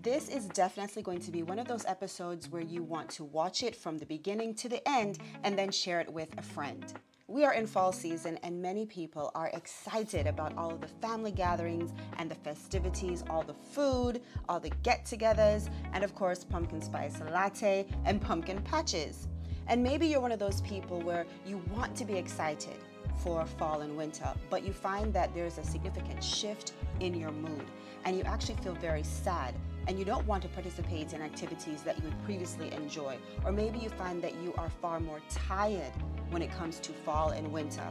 This is definitely going to be one of those episodes where you want to watch it from the beginning to the end and then share it with a friend. We are in fall season and many people are excited about all of the family gatherings and the festivities, all the food, all the get-togethers, and of course pumpkin spice latte and pumpkin patches. And maybe you're one of those people where you want to be excited for fall and winter, but you find that there's a significant shift in your mood and you actually feel very sad and you don't want to participate in activities that you would previously enjoy. Or maybe you find that you are far more tired when it comes to fall and winter,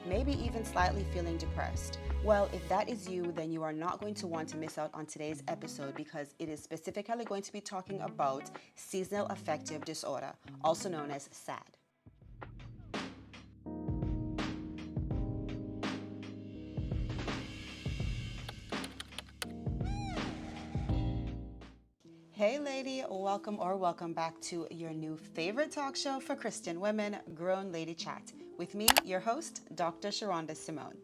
maybe even slightly feeling depressed. Well, if that is you, then you are not going to want to miss out on today's episode because it is specifically going to be talking about seasonal affective disorder, also known as SAD. Hey lady, welcome back to your new favorite talk show for Christian women, Grown Lady Chat. With me, your host, Dr. Sherunda Simone.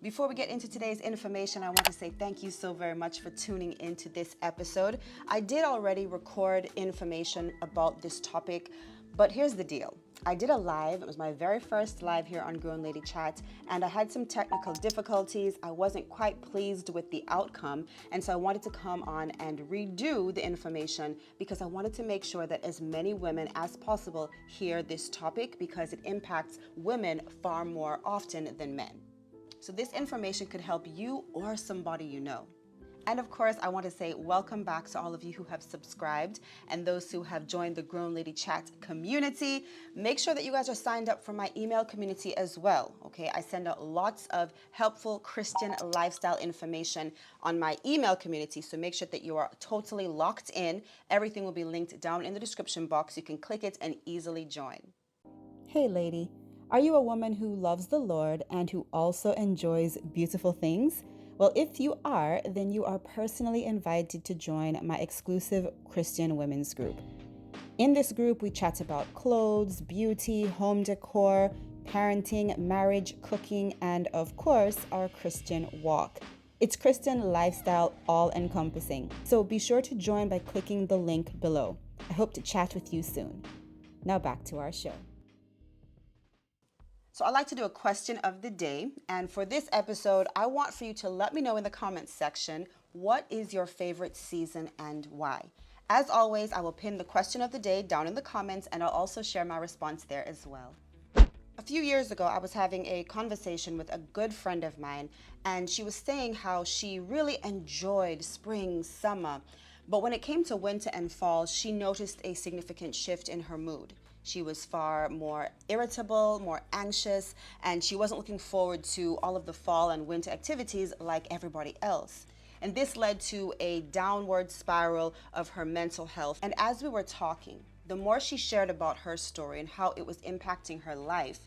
Before we get into today's information, I want to say thank you so very much for tuning into this episode. I did already record information about this topic, but here's the deal. I did a live. It was my very first live here on Grown Lady Chat, and I had some technical difficulties. I wasn't quite pleased with the outcome, and so I wanted to come on and redo the information because I wanted to make sure that as many women as possible hear this topic because it impacts women far more often than men. So this information could help you or somebody you know. And of course, I want to say welcome back to all of you who have subscribed and those who have joined the Grown Lady Chat community. Make sure that you guys are signed up for my email community as well, okay? I send out lots of helpful Christian lifestyle information on my email community, so make sure that you are totally locked in. Everything will be linked down in the description box. You can click it and easily join. Hey lady, are you a woman who loves the Lord and who also enjoys beautiful things? Well, if you are, then you are personally invited to join my exclusive Christian women's group. In this group, we chat about clothes, beauty, home decor, parenting, marriage, cooking, and of course, our Christian walk. It's Christian lifestyle all-encompassing. So be sure to join by clicking the link below. I hope to chat with you soon. Now back to our show. So I'd like to do a question of the day. And for this episode, I want for you to let me know in the comments section, what is your favorite season and why? As always, I will pin the question of the day down in the comments and I'll also share my response there as well. A few years ago, I was having a conversation with a good friend of mine, and she was saying how she really enjoyed spring, summer, but when it came to winter and fall, she noticed a significant shift in her mood. She was far more irritable, more anxious, and she wasn't looking forward to all of the fall and winter activities like everybody else. And this led to a downward spiral of her mental health. And as we were talking, the more she shared about her story and how it was impacting her life,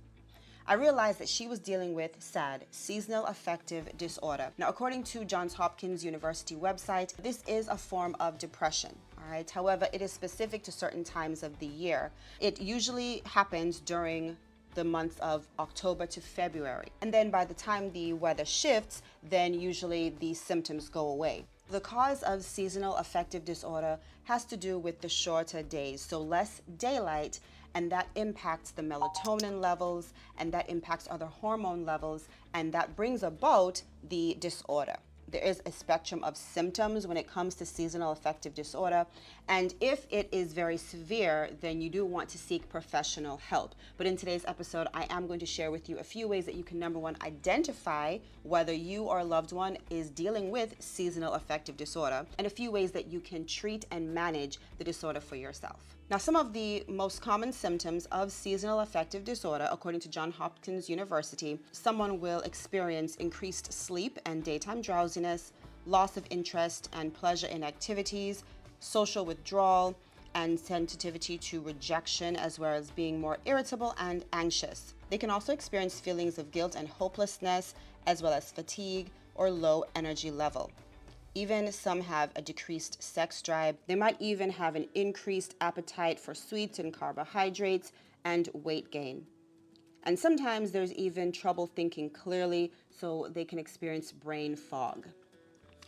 I realized that she was dealing with SAD, seasonal affective disorder. Now, according to Johns Hopkins University website, this is a form of depression. All right. However, it is specific to certain times of the year. It usually happens during the months of October to February. And then by the time the weather shifts, then usually the symptoms go away. The cause of seasonal affective disorder has to do with the shorter days, so less daylight, and that impacts the melatonin levels, and that impacts other hormone levels, and that brings about the disorder. There is a spectrum of symptoms when it comes to seasonal affective disorder, and if it is very severe, then you do want to seek professional help. But in today's episode, I am going to share with you a few ways that you can, number one, identify whether you or a loved one is dealing with seasonal affective disorder, and a few ways that you can treat and manage the disorder for yourself. Now, some of the most common symptoms of seasonal affective disorder, according to Johns Hopkins University, someone will experience increased sleep and daytime drowsiness, loss of interest and pleasure in activities, social withdrawal, and sensitivity to rejection, as well as being more irritable and anxious. They can also experience feelings of guilt and hopelessness, as well as fatigue or low energy level. Even some have a decreased sex drive. They might even have an increased appetite for sweets and carbohydrates and weight gain. And sometimes there's even trouble thinking clearly, so they can experience brain fog.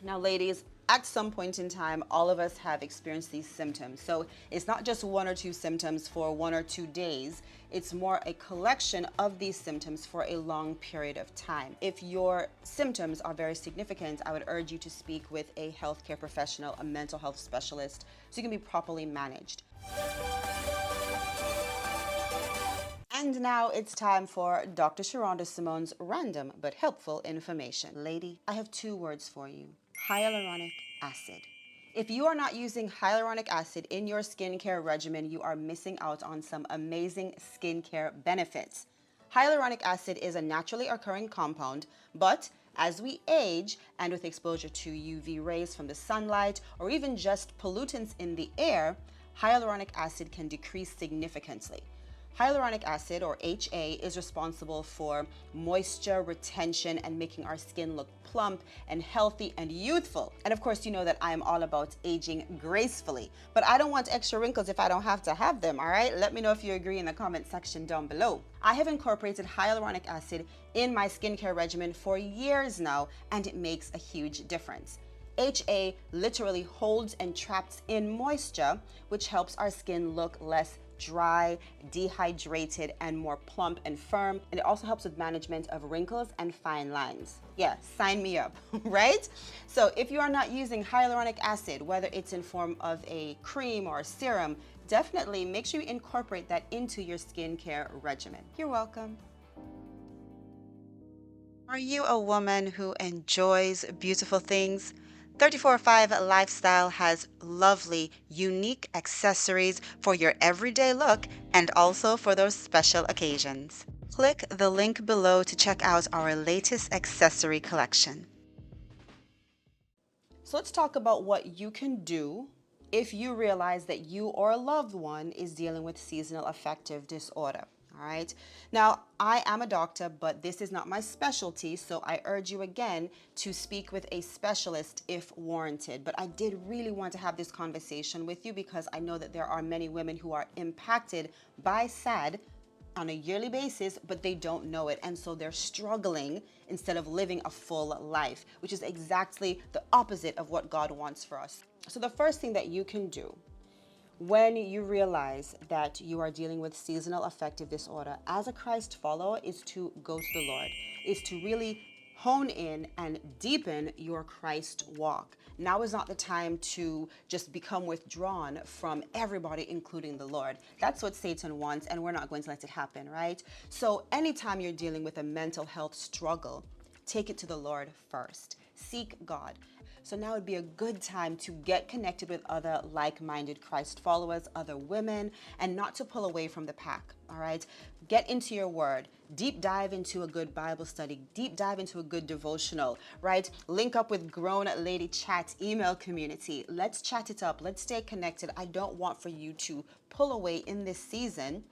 Now, ladies, at some point in time, all of us have experienced these symptoms. So it's not just one or two symptoms for 1 or 2 days. It's more a collection of these symptoms for a long period of time. If your symptoms are very significant, I would urge you to speak with a healthcare professional, a mental health specialist, so you can be properly managed. And now it's time for Dr. Sherunda Simone's random but helpful information. Lady, I have 2 words for you: hyaluronic acid. If you are not using hyaluronic acid in your skincare regimen, you are missing out on some amazing skincare benefits. Hyaluronic acid is a naturally occurring compound, but as we age and with exposure to UV rays from the sunlight or even just pollutants in the air, hyaluronic acid can decrease significantly. Hyaluronic acid, or HA, is responsible for moisture retention and making our skin look plump and healthy and youthful. And of course, you know that I am all about aging gracefully, but I don't want extra wrinkles if I don't have to have them, all right? Let me know if you agree in the comment section down below. I have incorporated hyaluronic acid in my skincare regimen for years now, and it makes a huge difference. HA literally holds and traps in moisture, which helps our skin look less dry, dehydrated, and more plump and firm. And it also helps with management of wrinkles and fine lines. Yeah, sign me up, right? So if you are not using hyaluronic acid, whether it's in form of a cream or a serum, definitely make sure you incorporate that into your skincare regimen. You're welcome. Are you a woman who enjoys beautiful things? 34/5 Lifestyle has lovely, unique accessories for your everyday look and also for those special occasions. Click the link below to check out our latest accessory collection. So let's talk about what you can do if you realize that you or a loved one is dealing with seasonal affective disorder. All right. Now, I am a doctor, but this is not my specialty, so I urge you again to speak with a specialist if warranted. But I did really want to have this conversation with you because I know that there are many women who are impacted by SAD on a yearly basis, but they don't know it. And so they're struggling instead of living a full life, which is exactly the opposite of what God wants for us. So the first thing that you can do when you realize that you are dealing with seasonal affective disorder as a Christ follower is to go to the Lord, is to really hone in and deepen your Christ walk. Now is not the time to just become withdrawn from everybody, including the Lord. That's what Satan wants, and we're not going to let it happen, right? So anytime you're dealing with a mental health struggle, take it to the Lord first. Seek God. So now would be a good time to get connected with other like-minded Christ followers, other women, and not to pull away from the pack, all right? Get into your word. Deep dive into a good Bible study. Deep dive into a good devotional, right? Link up with Grown Lady Chat email community. Let's chat it up. Let's stay connected. I don't want for you to pull away in this season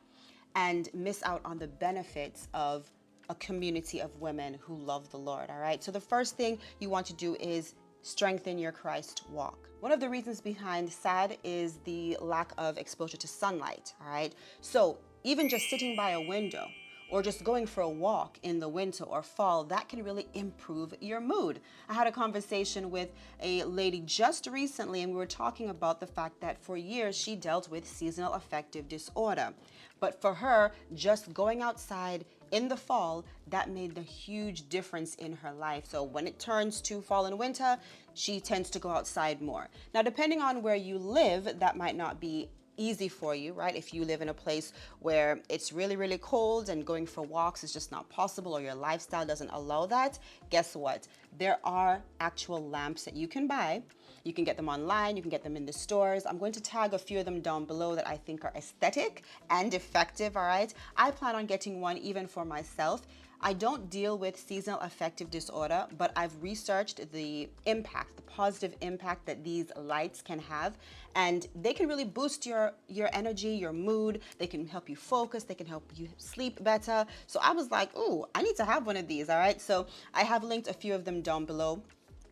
and miss out on the benefits of a community of women who love the Lord, all right? So the first thing you want to do is strengthen your Christ walk. One of the reasons behind SAD is the lack of exposure to sunlight, all right? So even just sitting by a window or just going for a walk in the winter or fall, that can really improve your mood. I had a conversation with a lady just recently, and we were talking about the fact that for years she dealt with seasonal affective disorder. But for her, just going outside in the fall, that made the huge difference in her life. So when it turns to fall and winter, she tends to go outside more. Now, depending on where you live, that might not be easy for you, right? If you live in a place where it's really, really cold and going for walks is just not possible, or your lifestyle doesn't allow that, guess what? There are actual lamps that you can buy. You can get them online, you can get them in the stores. I'm going to tag a few of them down below that I think are aesthetic and effective, all right? I plan on getting one even for myself. I don't deal with seasonal affective disorder, but I've researched the impact, the positive impact that these lights can have, and they can really boost your energy, your mood. They can help you focus. They can help you sleep better. So I was like, ooh, I need to have one of these, all right? So I have linked a few of them down below.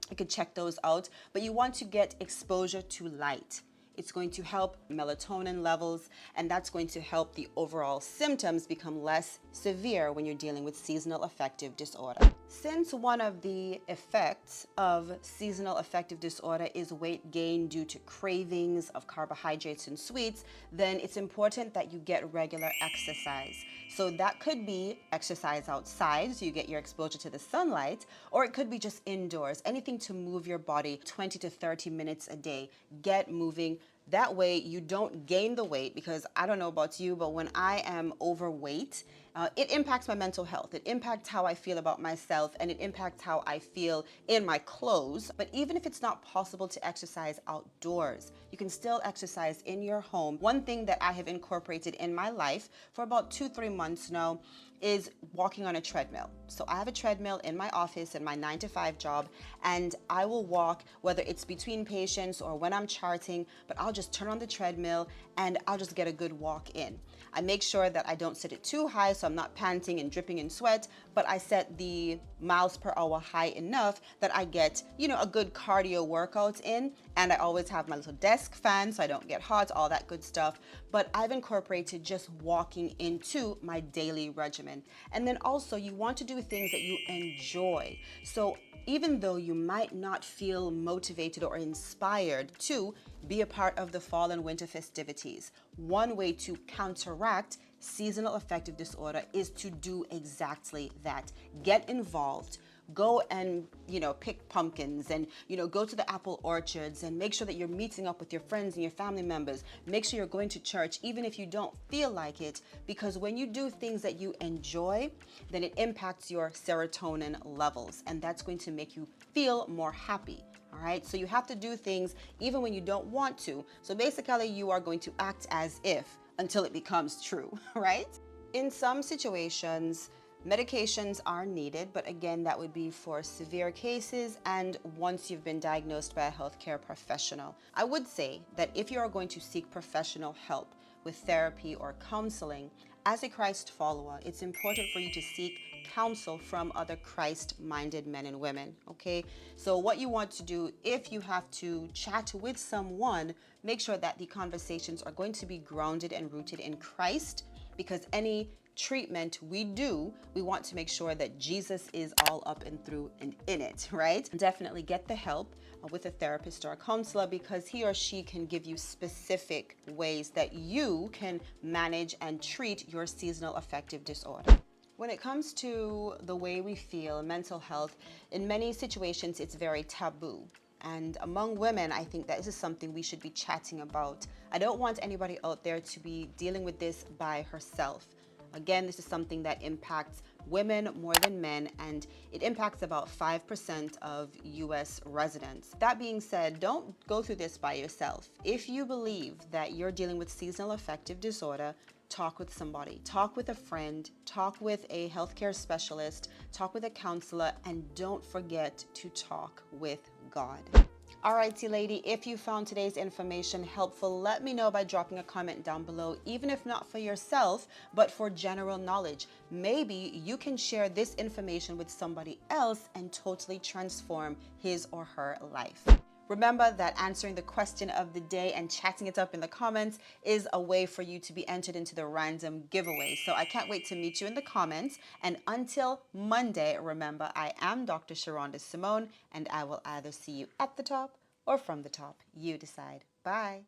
You could check those out, but you want to get exposure to light. It's going to help melatonin levels, and that's going to help the overall symptoms become less severe when you're dealing with seasonal affective disorder. Since one of the effects of seasonal affective disorder is weight gain due to cravings of carbohydrates and sweets, then it's important that you get regular exercise. So that could be exercise outside, so you get your exposure to the sunlight, or it could be just indoors, anything to move your body 20 to 30 minutes a day. Get moving. That way you don't gain the weight, because I don't know about you, but when I am overweight, it impacts my mental health. It impacts how I feel about myself, and it impacts how I feel in my clothes. But even if it's not possible to exercise outdoors, you can still exercise in your home. One thing that I have incorporated in my life for about 2-3 months now is walking on a treadmill. So I have a treadmill in my office in my 9-to-5 job, and I will walk, whether it's between patients or when I'm charting, but I'll just turn on the treadmill and I'll just get a good walk in. I make sure that I don't set it too high so I'm not panting and dripping in sweat, but I set the miles per hour high enough that I get, a good cardio workout in. And I always have my little desk fan so I don't get hot, all that good stuff. But I've incorporated just walking into my daily regimen. And then also you want to do things that you enjoy. So even though you might not feel motivated or inspired to be a part of the fall and winter festivities, one way to counteract seasonal affective disorder is to do exactly that. Get involved. Go and, pick pumpkins and, go to the apple orchards and make sure that you're meeting up with your friends and your family members. Make sure you're going to church, even if you don't feel like it, because when you do things that you enjoy, then it impacts your serotonin levels, and that's going to make you feel more happy. All right, so you have to do things even when you don't want to. So basically, you are going to act as if until it becomes true, right? In some situations, medications are needed, but again, that would be for severe cases and once you've been diagnosed by a healthcare professional. I would say that if you are going to seek professional help with therapy or counseling, as a Christ follower, it's important for you to seek counsel from other Christ-minded men and women, okay? So what you want to do, if you have to chat with someone, make sure that the conversations are going to be grounded and rooted in Christ, because any treatment we do, we want to make sure that Jesus is all up and through and in it, right? Definitely get the help with a therapist or a counselor, because he or she can give you specific ways that you can manage and treat your seasonal affective disorder. When it comes to the way we feel, mental health, in many situations it's very taboo. And among women, I think that this is something we should be chatting about. I don't want anybody out there to be dealing with this by herself. Again, this is something that impacts women more than men, and it impacts about 5% of US residents. That being said, don't go through this by yourself. If you believe that you're dealing with seasonal affective disorder, talk with somebody, talk with a friend, talk with a healthcare specialist, talk with a counselor, and don't forget to talk with God. Alrighty, lady, if you found today's information helpful, let me know by dropping a comment down below, even if not for yourself, but for general knowledge. Maybe you can share this information with somebody else and totally transform his or her life. Remember that answering the question of the day and chatting it up in the comments is a way for you to be entered into the random giveaway. So I can't wait to meet you in the comments. And until Monday, remember, I am Dr. Sherunda Simone, and I will either see you at the top or from the top. You decide. Bye.